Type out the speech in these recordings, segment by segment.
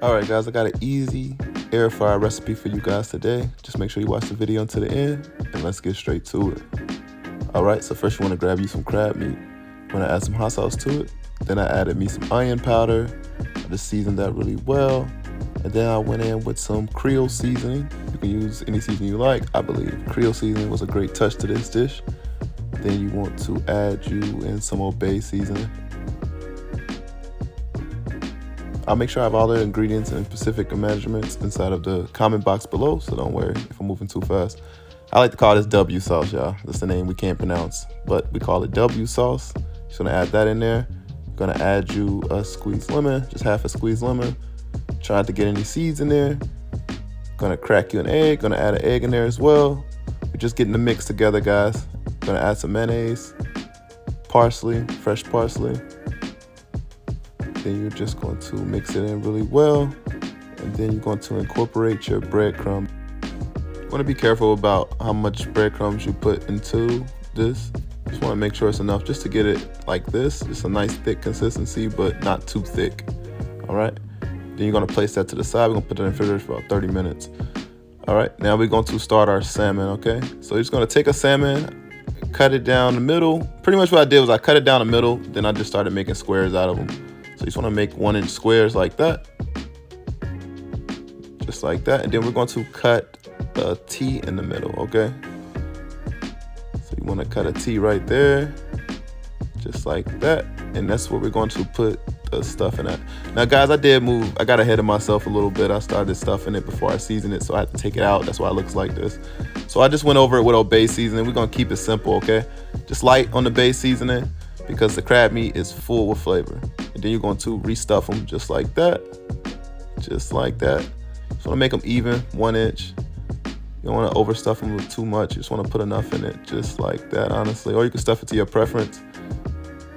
Alright guys, I got an easy air fryer recipe for you guys today. Just make sure you watch the video until the end and let's get straight to it. Alright, so first you want to grab you some crab meat. You want to add some hot sauce to it. Then I added me some onion powder. I just seasoned that really well. And then I went in with some Creole seasoning. You can use any seasoning you like, I believe. Creole seasoning was a great touch to this dish. Then you want to add you in some old bay seasoning. I'll make sure I have all the ingredients and specific measurements inside of the comment box below, so don't worry if I'm moving too fast. I like to call this W sauce, y'all. That's the name we can't pronounce, but we call it W sauce. Just gonna add that in there. Gonna add you a squeezed lemon, just half a squeezed lemon. Try not to get any seeds in there. Gonna crack you an egg, gonna add an egg in there as well. We're just getting the mix together, guys. Gonna add some mayonnaise, parsley, fresh parsley. Then you're just going to mix it in really well. And then you're going to incorporate your breadcrumb. You want to be careful about how much breadcrumbs you put into this. Just want to make sure it's enough just to get it like this. Just a nice thick consistency, but not too thick. All right. Then you're going to place that to the side. We're going to put that in the refrigerator for about 30 minutes. All right. Now we're going to start our salmon, okay? So you're just going to take a salmon, cut it down the middle. Pretty much what I did was I cut it down the middle. Then I just started making squares out of them. So you just want to make 1-inch squares like that. Just like that. And then we're going to cut a T in the middle, okay? So you want to cut a T right there. Just like that. And that's where we're going to put the stuff in at. Now guys, I got ahead of myself a little bit. I started stuffing it before I seasoned it, so I had to take it out. That's why it looks like this. So I just went over it with old bay seasoning. We're going to keep it simple, okay? Just light on the bay seasoning because the crab meat is full with flavor. And then you're going to restuff them just like that. Just like that. Just want to make them even, 1 inch. You don't want to overstuff them with too much. You just want to put enough in it, just like that, honestly. Or you can stuff it to your preference.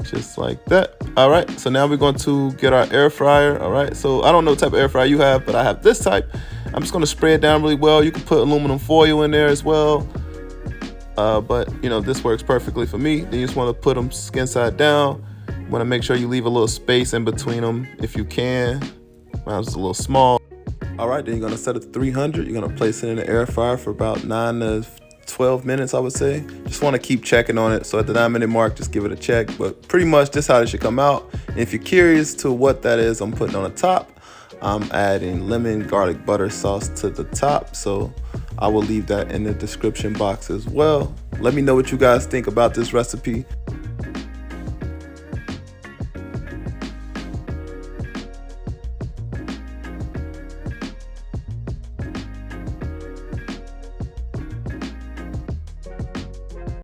Just like that. All right, so now we're going to get our air fryer. All right, so I don't know what type of air fryer you have, but I have this type. I'm just going to spray it down really well. You can put aluminum foil in there as well. But you know, this works perfectly for me. Then you just want to put them skin side down. You want to make sure you leave a little space in between them if you can. Mine's a little small. All right, then you're going to set it to 300. You're going to place it in the air fryer for about 9 to 12 minutes, I would say. Just want to keep checking on it. So at the 9-minute mark, just give it a check. But pretty much this is how it should come out. And if you're curious to what that is, I'm putting on the top. I'm adding lemon garlic butter sauce to the top. So I will leave that in the description box as well. Let me know what you guys think about this recipe.